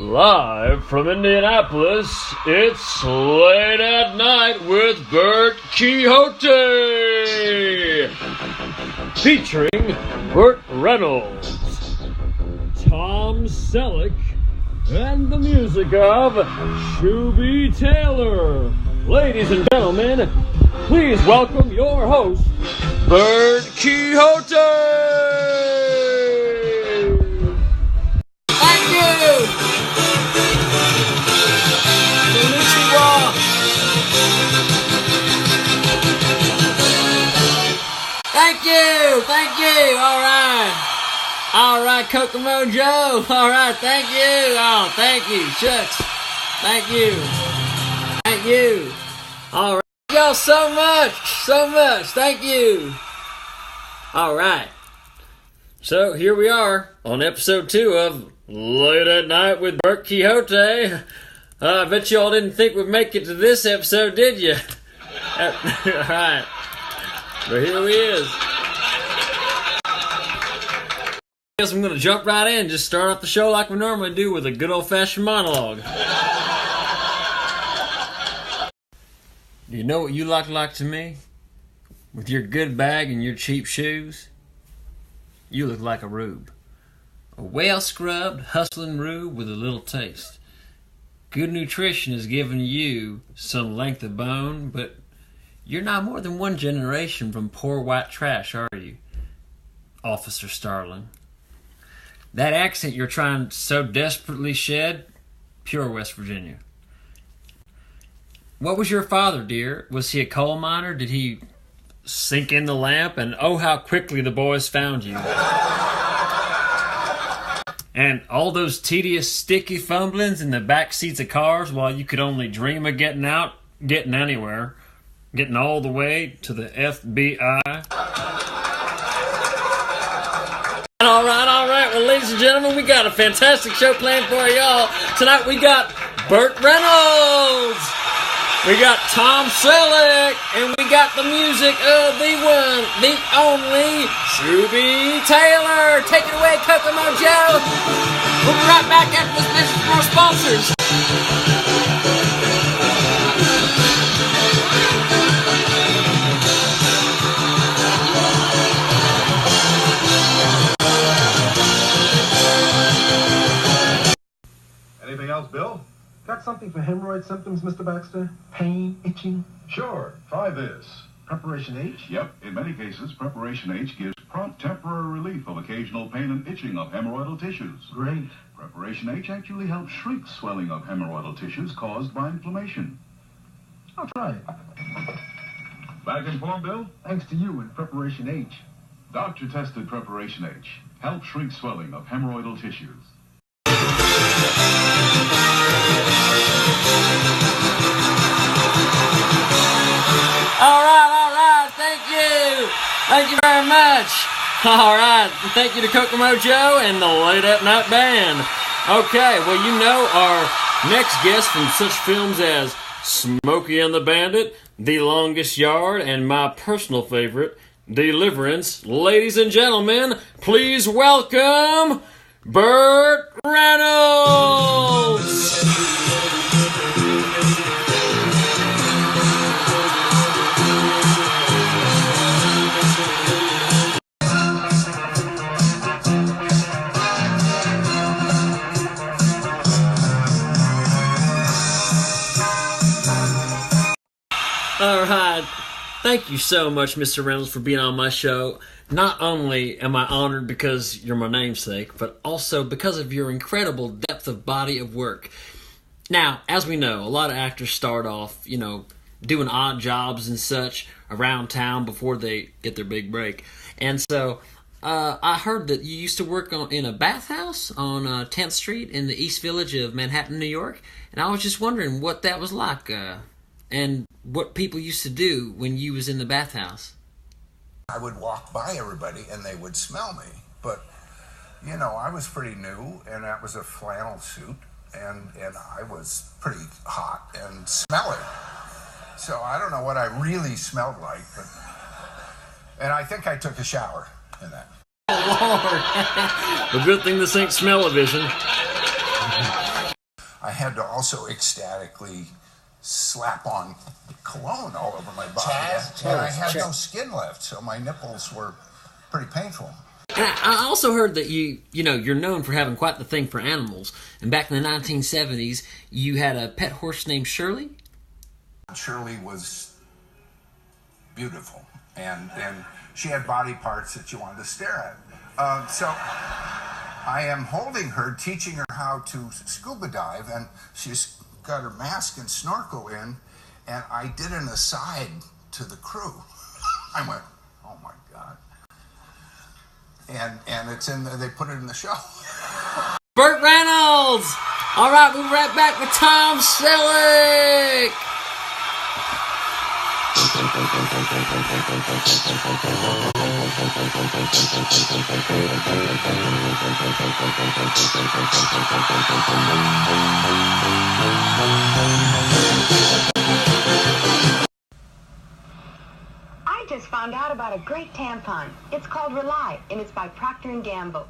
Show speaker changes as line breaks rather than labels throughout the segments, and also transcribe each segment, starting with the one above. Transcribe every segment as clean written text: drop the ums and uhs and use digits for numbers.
Live from Indianapolis, it's Late at Night with Burt Quixote, featuring Burt Reynolds, Tom Selleck, and the music of Shooby Taylor. Ladies and gentlemen, please welcome your host, Burt Quixote.
Thank you! Konnichiwa! Thank you, alright, Kokomo Joe, alright, thank you, oh, thank you, shucks, thank you, alright, y'all so much, thank you, alright, so here we are on episode 2 of Late at Night with Burt Quixote. I bet y'all didn't think we'd make it to this episode, did you? Alright, but here we is. I guess I'm going to jump right in and just start off the show like we normally do with a good old-fashioned monologue. Do you know what you look like to me? With your good bag and your cheap shoes? You look like a rube. A well-scrubbed, hustling rube with a little taste. Good nutrition has given you some length of bone, but you're not more than one generation from poor white trash, are you, Officer Starling? That accent you're trying so desperately shed, pure West Virginia. What was your father, dear? Was he a coal miner? Did he sink in the lamp? And oh, how quickly the boys found you. And all those tedious, sticky fumblings in the back seats of cars while you could only dream of getting out, getting anywhere, getting all the way to the FBI. All right. Well, ladies and gentlemen, we got a fantastic show planned for y'all. Tonight we got Burt Reynolds, we got Tom Selleck, and we got the music of the one, the only Shooby Taylor. Take it away, Kokomo Joe. We'll be right back after this message from our sponsors.
Anything else, Bill? Got something for hemorrhoid symptoms, Mr. Baxter? Pain, itching?
Sure. Try this.
Preparation H?
Yep. In many cases, Preparation H gives prompt temporary relief of occasional pain and itching of hemorrhoidal tissues.
Great.
Preparation H actually helps shrink swelling of hemorrhoidal tissues caused by inflammation.
I'll try it.
Back in form, Bill?
Thanks to you and Preparation H.
Doctor-tested Preparation H helps shrink swelling of hemorrhoidal tissues.
All right, thank you very much. All right, thank you to Kokomo Joe and the Late at Night Band. Okay, well, you know our next guest from such films as Smokey and the Bandit, The Longest Yard, and my personal favorite, Deliverance. Ladies and gentlemen, please welcome Burt Reynolds! All right. Thank you so much, Mr. Reynolds, for being on my show. Not only am I honored because you're my namesake, but also because of your incredible depth of body of work. Now, as we know, a lot of actors start off, doing odd jobs and such around town before they get their big break. And so, I heard that you used to work in a bathhouse on 10th Street in the East Village of Manhattan, New York. And I was just wondering what that was like, and what people used to do when you was in the bathhouse.
I would walk by everybody and they would smell me. But, I was pretty new and that was a flannel suit and I was pretty hot and smelly. So I don't know what I really smelled like, and I think I took a shower in that.
Oh, Lord. Well, good thing this ain't smell-o-vision.
I had to also ecstatically slap on cologne all over my body. And I had no skin left, so my nipples were pretty painful.
And I also heard that you're known for having quite the thing for animals. And back in the 1970s, you had a pet horse named Shirley?
Shirley was beautiful, and she had body parts that you wanted to stare at. So I am holding her, teaching her how to scuba dive, and she's got her mask and snorkel in, and I did an aside to the crew. I went, oh my God. And it's in they put it in the show.
Burt Reynolds! All right, we'll be right back with Tom Selleck!
I just found out about a great tampon. It's called Rely, and it's by Procter & Gamble.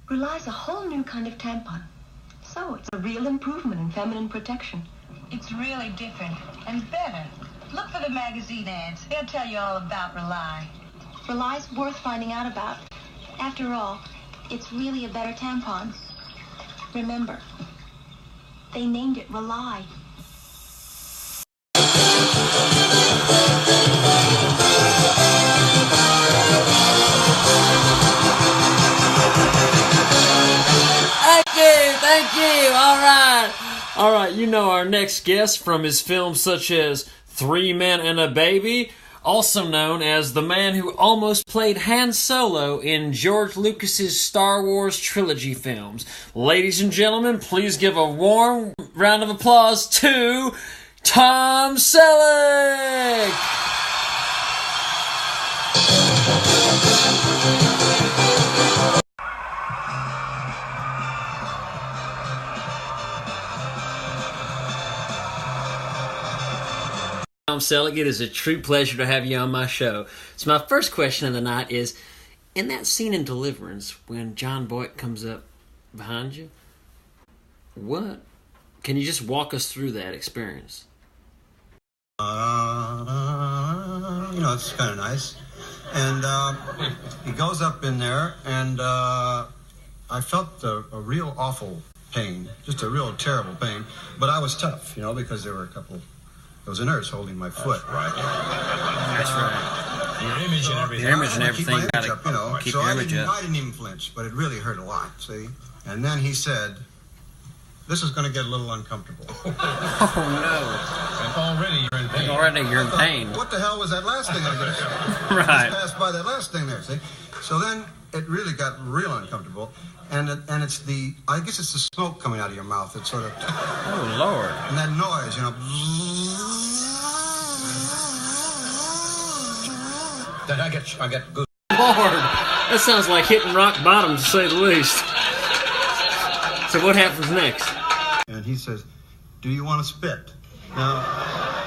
Rely's a whole new kind of tampon. So it's a real improvement in feminine protection.
It's really different and better. Look for the magazine ads. They'll tell you all about Rely.
Rely's worth finding out about. After all, it's really a better tampon. Remember, they named it Rely.
Thank you. All right. You know our next guest from his films such as Three Men and a Baby, also known as the man who almost played Han Solo in George Lucas's Star Wars trilogy films. Ladies and gentlemen, please give a warm round of applause to Tom Selleck. Tom Selleck, it is a true pleasure to have you on my show. So my first question of the night is, in that scene in Deliverance, when John Boyd comes up behind you, can you just walk us through that experience?
It's kind of nice. And he goes up in there, and I felt a real awful pain, just a real terrible pain. But I was tough, because there was a nurse holding my foot.
That's right. Your image and everything. Your image and everything. Keep your image up.
I didn't even flinch, but it really hurt a lot, see? And then he said, this is going to get a little uncomfortable.
Oh, no.
And
already you're in pain.
What the hell was that last thing I did?
Right.
Just passed by that last thing there, see? So then it really got real uncomfortable. And it's I guess it's the smoke coming out of your mouth. It's sort of...
Oh, Lord.
And that noise, Then I get good.
Lord, that sounds like hitting rock bottom, to say the least. So what happens next?
And he says, do you want to spit? Now...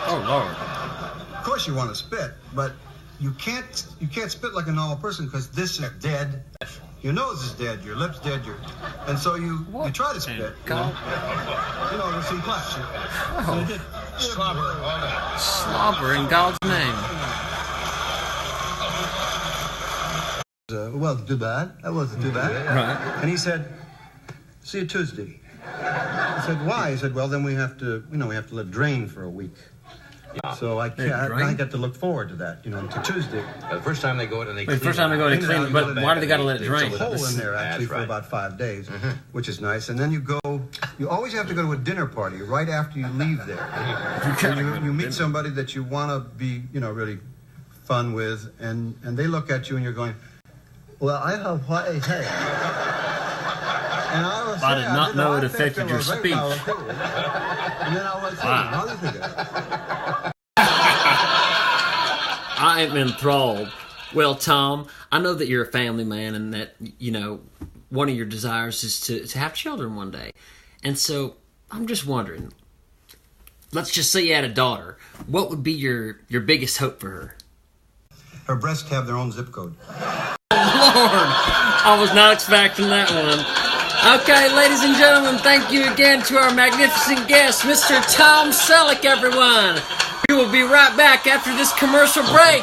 Oh, Lord.
Of course you want to spit, but you can't spit like a normal person because this is dead. Your nose is dead, your lips dead, and so you try to spit. To see flash.
Oh. Slobber in God's name.
It wasn't too bad. That wasn't too bad.
Right.
And he said, see you Tuesday. I said, why? He said, well, then we have to let it drain for a week. So I got to look forward to that, until Tuesday.
The first time they go in and they
clean it, clean it, but why do they got to let it drain?
There's a hole in there, actually, for about 5 days, which is nice. And then you always have to go to a dinner party right after you leave there. You meet somebody that you want to be, really fun with, and they look at you and you're going, well, I have what I say. And
I did not know it affected your speech.
And then I was saying, how do you think
I am enthralled. Well, Tom, I know that you're a family man and that, one of your desires is to have children one day. And so I'm just wondering, let's just say you had a daughter. What would be your biggest hope for her?
Her breasts have their own zip code.
Lord, I was not expecting that one. Okay, ladies and gentlemen, thank you again to our magnificent guest, Mr. Tom Selleck, everyone. We will be right back after this commercial break.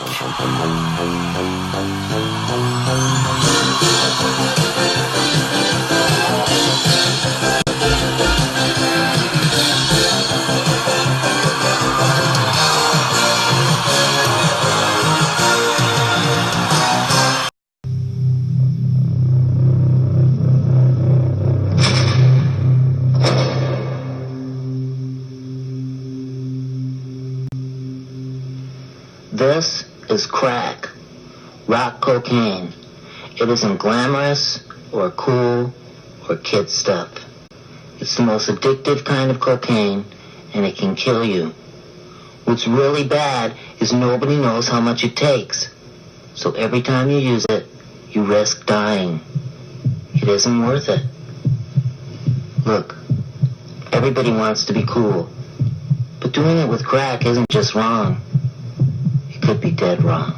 This is crack, rock cocaine. It isn't glamorous or cool or kid stuff. It's the most addictive kind of cocaine, and it can kill you. What's really bad is nobody knows how much it takes. So every time you use it, you risk dying. It isn't worth it. Look, everybody wants to be cool, but doing it with crack isn't just wrong. Could be dead wrong.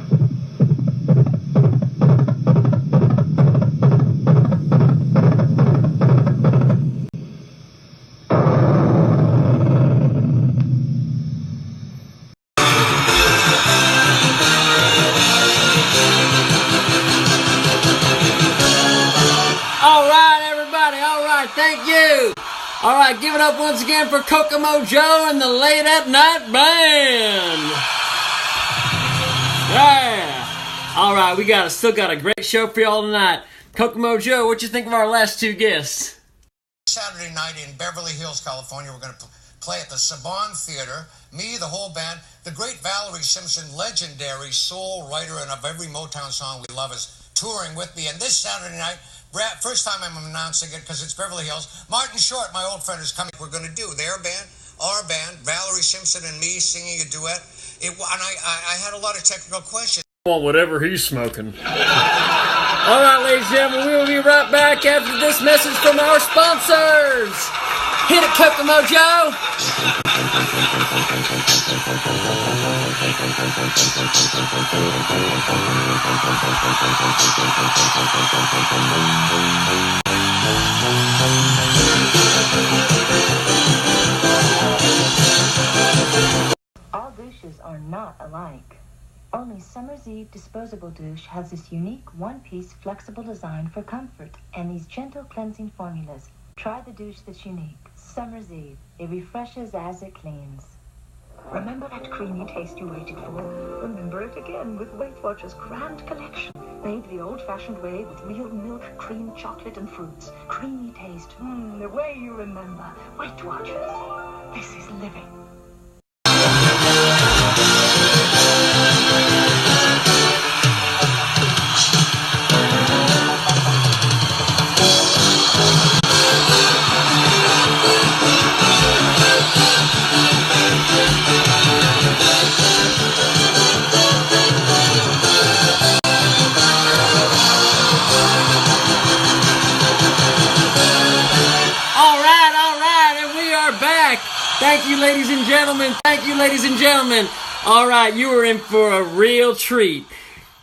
All right, everybody. All right, thank you. All right, give it up once again for Kokomo Joe and the Late at Night Band. Yeah. All right, we still got a great show for y'all tonight. Kokomo Joe, what you think of our last two guests?
Saturday night in Beverly Hills, California, we're going to play at the Saban Theater. Me, the whole band, the great Valerie Simpson, legendary soul writer and of every Motown song we love, is touring with me. And this Saturday night, first time I'm announcing it because it's Beverly Hills, Martin Short, my old friend, is coming. We're going to do their band, our band, Valerie Simpson and me singing a duet. And I had a lot of technical questions.
I want whatever he's smoking.
All right, ladies and gentlemen, we will be right back after this message from our sponsors. Hit it, Kokomo Joe.
All douches are not alike. Only Summer's Eve Disposable Douche has this unique one-piece flexible design for comfort and these gentle cleansing formulas. Try the douche that's unique. Summer's Eve. It refreshes as it cleans. Remember that creamy taste you waited for? Remember it again with Weight Watchers' grand collection. Made the old-fashioned way with real milk, cream, chocolate, and fruits. Creamy taste. The way you remember. Weight Watchers. This is living.
Thank you, ladies and gentlemen. Thank you, ladies and gentlemen. All right, you are in for a real treat.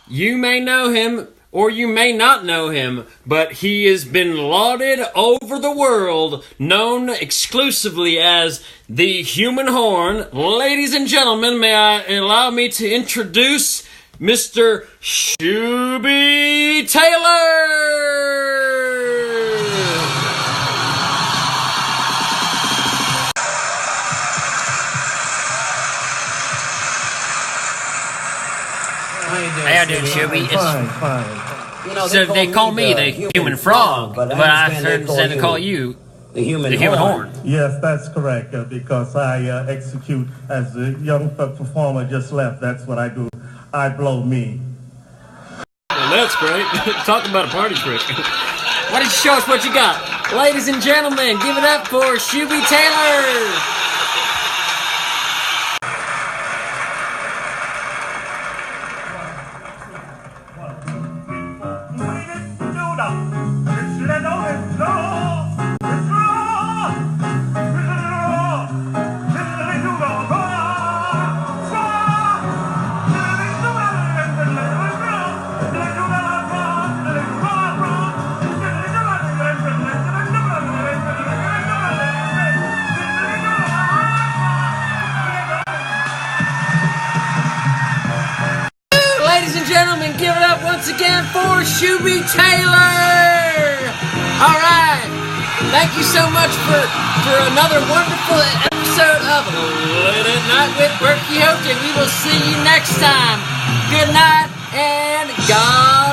You may know him, or you may not know him, but he has been lauded over the world, known exclusively as the Human Horn. Ladies and gentlemen, may I allow me to introduce Mr. Shooby Taylor.
How you doing, Shooby?
Fine. You know,
so they call me the human frog, but I heard they call you the human horn.
Yes, that's correct, because I execute, as the young performer just left, that's what I do. I blow me.
Well, that's great. Talk about a party trick. Why don't you show us what you got? Ladies and gentlemen, give it up for Shooby Taylor. gentlemen, give it up once again for Shooby Taylor! Alright, thank you so much for another wonderful episode of Late at Night with Burt Quixote. We will see you next time. Good night, and God